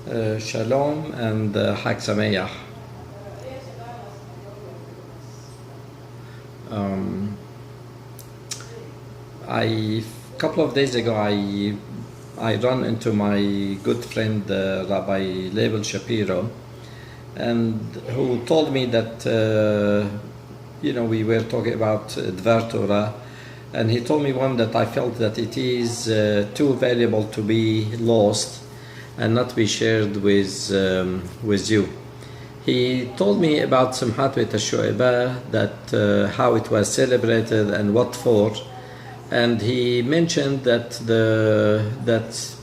Shalom and Chag Sameach. A couple of days ago, I ran into my good friend Rabbi Leibel Shapiro, and who told me that we were talking about Dvar Torah, and he told me one that I felt that it is too valuable to be lost and not be shared with you. He told me about Semhat Shoeba, that how it was celebrated and what for, and he mentioned that that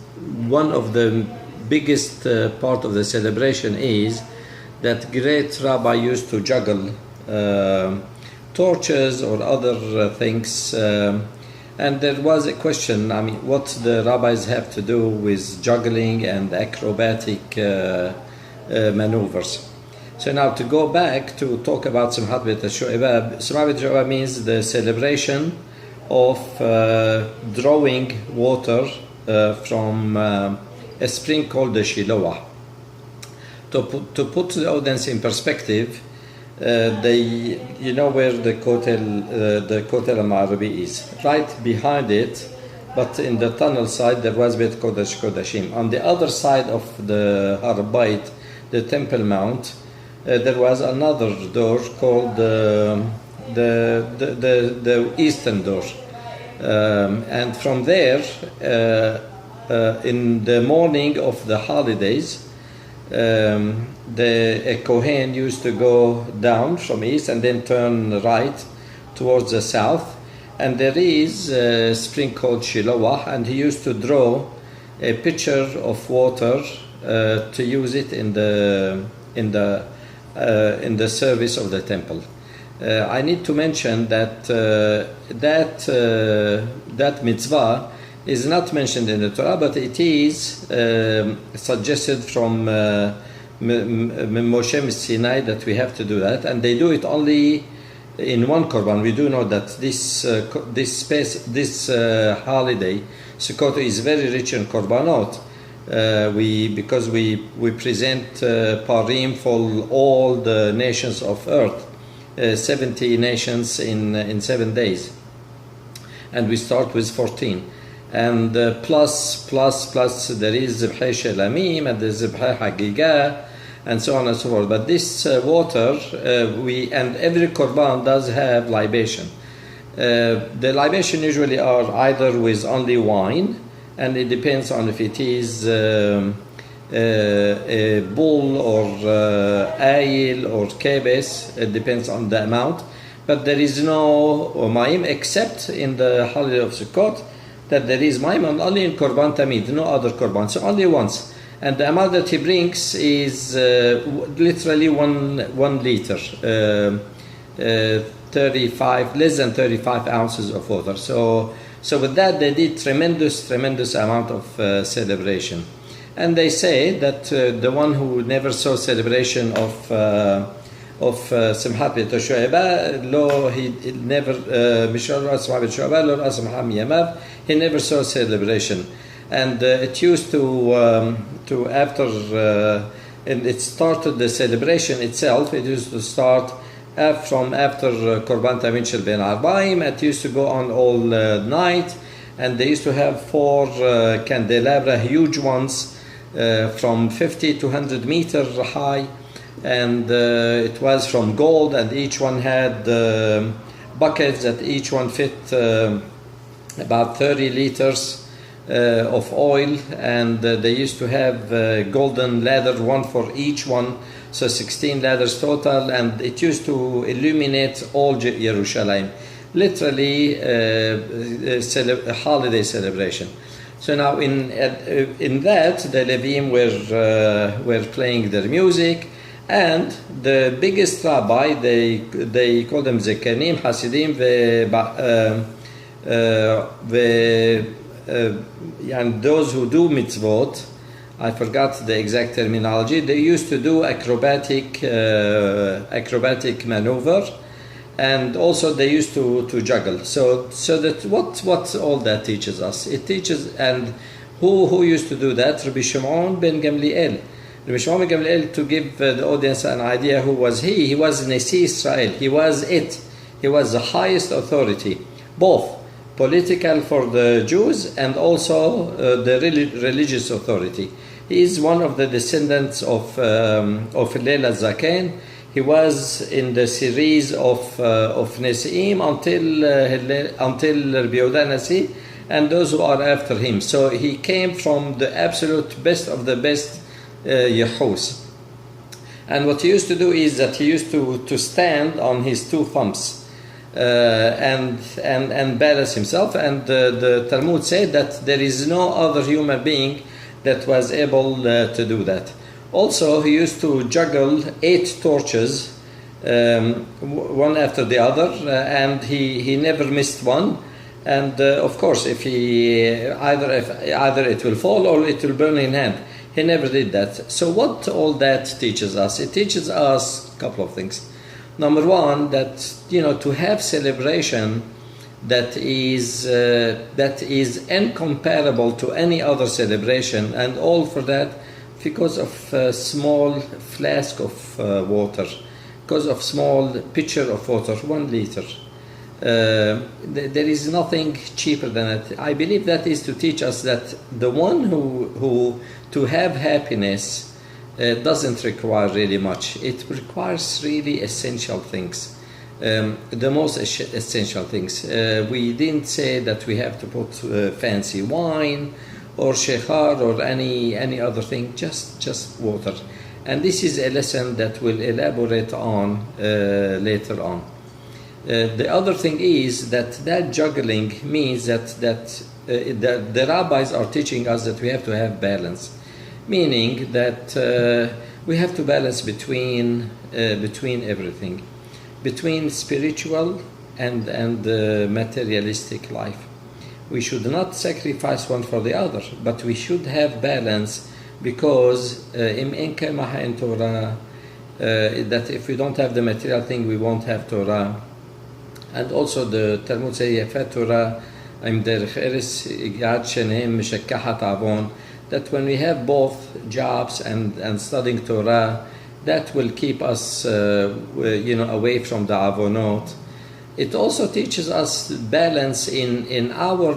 one of the biggest part of the celebration is that great rabbi used to juggle torches or other things. And there was a question, what the rabbis have to do with juggling and acrobatic maneuvers. So now to go back to talk about Semhat Shoeba. Semhat Shoeba means the celebration of drawing water from a spring called the Shiloah. To put the audience in perspective, where the Kotel Ma'arabi is. Right behind it, but in the tunnel side, there was Beit Kodesh Kodashim. On the other side of the Har Bayit, the Temple Mount, there was another door called the Eastern Door. And from there, in the morning of the holidays, a Kohen used to go down from east and then turn right towards the south, and there is a spring called Shiloah, and he used to draw a pitcher of water to use it in the service of the temple. I need to mention that that mitzvah is not mentioned in the Torah, but it is suggested from Moshe Sinai that we have to do that, and they do it only in one korban. We do know that this holiday, Sukkot, is very rich in korbanot. Because we present parim for all the nations of earth, 70 nations in 7 days, and we start with 14. And plus there is Zibhei Shelamim and the Zibhei Hagigah and so on and so forth. But this water, and every korban does have libation. The libation usually are either with only wine, and it depends on if it is a bull or ayil or kebes. It depends on the amount. But there is no ma'im except in the holiday of Sukkot, that there is ma'im only in Korban Tamid, no other Korban, so only once. And the amount that he brings is literally one liter, 35, less than 35 ounces of water. So with that, they did tremendous amount of celebration. And they say that the one who never saw celebration of Semhat Shoeba, he never saw celebration. And it used to after and it started the celebration itself. It used to start from after Korban Tamid Shel Ben Arbaim. It used to go on all night, and they used to have 4 candelabra, huge ones, from 50 to 100 meters high, and it was from gold, and each one had buckets that each one fit about 30 liters of oil, and they used to have golden ladder, one for each one, so 16 ladders total, and it used to illuminate all Jerusalem, literally a holiday celebration. So now in that, the Levim were playing their music, and the biggest rabbi, they call them Zekanim, Hasidim, and those who do mitzvot, I forgot the exact terminology, they used to do acrobatic maneuver, and also they used to juggle. So that what all that teaches us? It teaches, and Who used to do that? Rabbi Shimon ben Gamliel. Rabbi Shimon ben Gamliel, to give the audience an idea who was he. He was Nasi Israel. He was it. He was the highest authority, both political for the Jews and also the religious authority. He is one of the descendants of Hillel Zaken. He was in the series of Nesi'im until Rabbi Yehuda Nasi and those who are after him. So he came from the absolute best of the best Yehus. And what he used to do is that he used to stand on his two thumbs and balance himself. And the Talmud said that there is no other human being that was able to do that. Also, he used to juggle 8 torches, one after the other, and he never missed one. And of course, if he either it will fall or it will burn in hand. He never did that. So what all that teaches us? It teaches us a couple of things. Number one, that to have celebration that is incomparable to any other celebration, and all for that because of a small flask of water, because of small pitcher of water, 1 liter. There is nothing cheaper than it. I believe that is to teach us that the one who to have happiness doesn't require really much. It requires really essential things, the most essential things. We didn't say that we have to put fancy wine or shechar or any other thing, just water. And this is a lesson that we'll elaborate on later on. The other thing is that juggling means that the rabbis are teaching us that we have to have balance, meaning that we have to balance between everything, between spiritual and materialistic life. We should not sacrifice one for the other, but we should have balance, because in Torah, that if we don't have the material thing, we won't have Torah. And also the Talmud says, that when we have both jobs and studying Torah, that will keep us away from the avonot. It also teaches us balance in our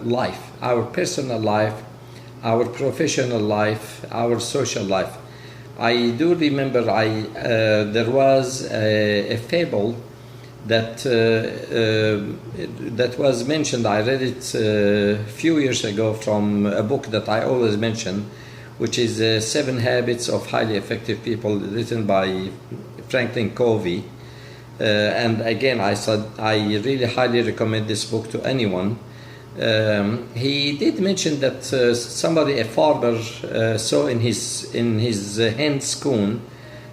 life, our personal life, our professional life, our social life. I do remember there was a fable that was mentioned. I read it a few years ago from a book that I always mention, which is 7 Habits of Highly Effective People, written by Franklin Covey. And again, I really highly recommend this book to anyone. He did mention that a farmer saw in his hen schoon,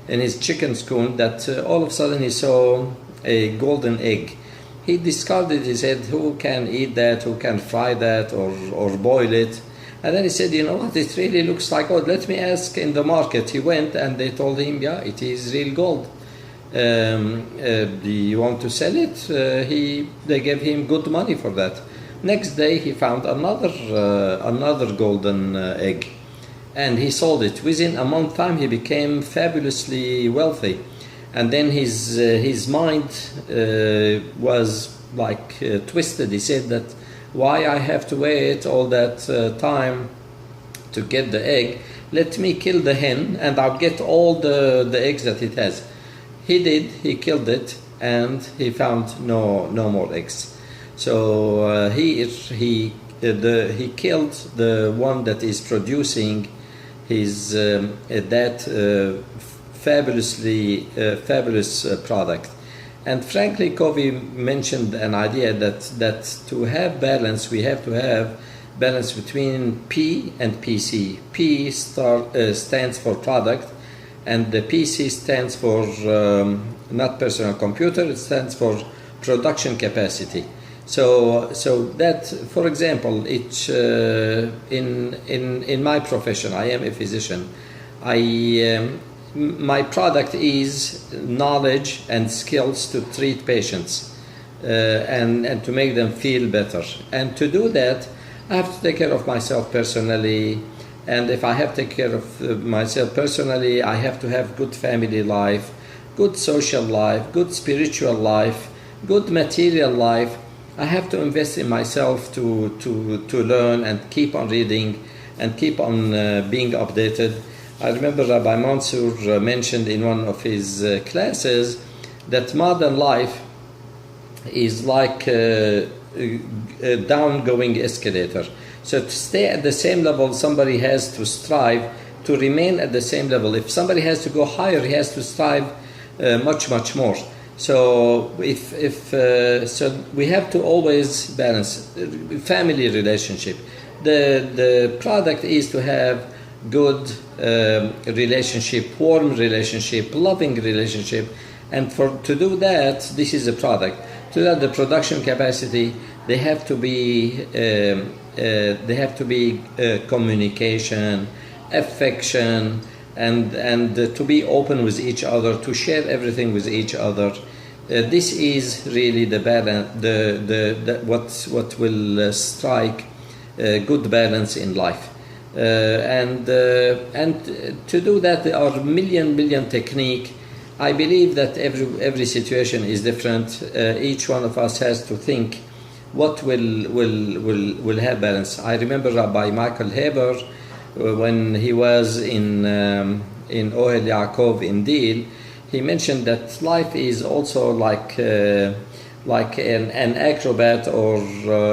in his chicken schoon, that all of a sudden he saw a golden egg. He discarded. He said, who can eat that, who can fry that or boil it? And then he said, what, it really looks like gold. Let me ask in the market. He went and they told him, yeah, it is real gold. Do you want to sell it? They gave him good money for that. Next day he found another golden egg, and he sold it. Within a month time he became fabulously wealthy, and then his mind was like twisted. He said that, why I have to wait all that time to get the egg? Let me kill the hen and I'll get all the eggs that it has. He did. He killed it, and he found no more eggs. So he killed the one that is producing his fabulous product. And frankly, Covey mentioned an idea that to have balance, we have to have balance between P and PC. P stands for product, and the PC stands for not personal computer. It stands for production capacity. So that, for example, in my profession, I am a physician. My product is knowledge and skills to treat patients and to make them feel better. And to do that, I have to take care of myself personally, and if I have to take care of myself personally, I have to have good family life, good social life, good spiritual life, good material life. I have to invest in myself to learn and keep on reading and keep on being updated. I remember Rabbi Mansour mentioned in one of his classes that modern life is like a down-going escalator. So to stay at the same level, somebody has to strive to remain at the same level. If somebody has to go higher, he has to strive much more. So so we have to always balance family relationship. The product is to have good relationship, warm relationship, loving relationship, and to do that, this is a product. To that, the production capacity, they have to be communication, affection, and to be open with each other, to share everything with each other. This is really the balance, what will strike good balance in life. And to do that, there are million technique. I believe that every situation is different. Each one of us has to think what will have balance. I remember Rabbi Michael Haber when he was in Ohel Yaakov in Deal. He mentioned that life is also like an acrobat or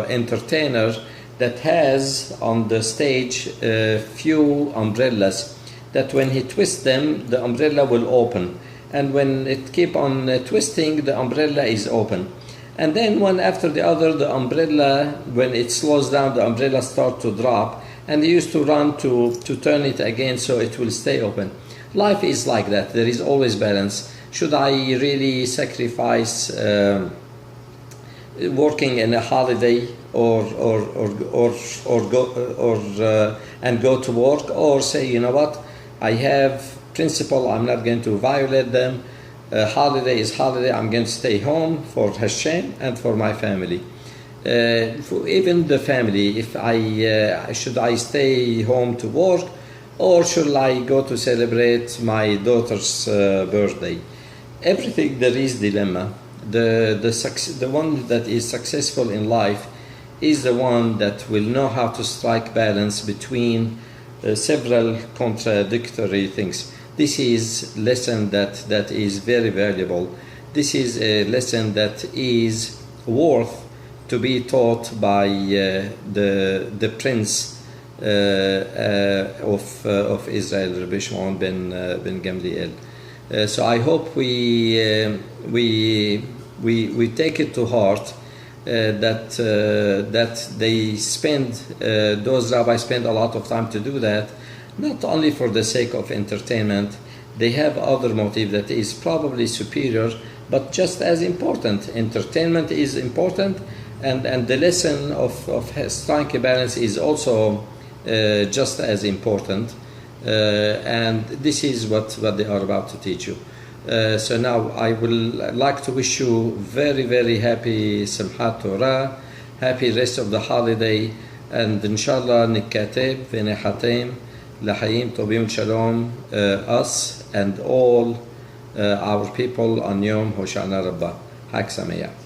entertainer that has on the stage a few umbrellas, that when he twists them, the umbrella will open. And when it keep on twisting, the umbrella is open. And then one after the other, the umbrella, when it slows down, the umbrella starts to drop. And he used to run to turn it again so it will stay open. Life is like that. There is always balance. Should I really sacrifice working in a holiday or go to work, or say, you know what, I have principle, I'm not going to violate them. Holiday is holiday, I'm going to stay home for Hashem and for my family. For even the family, if should I stay home to work, or should I go to celebrate my daughter's birthday? Everything there is dilemma. The one that is successful in life is the one that will know how to strike balance between several contradictory things. This is lesson that is very valuable. This is a lesson that is worth to be taught by the prince of Israel, Rabbi Shimon ben Gamliel. So I hope we take it to heart that they spend, those rabbis spend a lot of time to do that, not only for the sake of entertainment. They have other motive that is probably superior, but just as important. Entertainment is important, and the lesson of striking a balance is also just as important. And this is what they are about to teach you. So now I will like to wish you very happy Semchat Torah, happy rest of the holiday, and inshallah nikateb v'nechatem lahayim tovim shalom, us and all our people on Yom Hoshana Rabbah. Hag Sameach.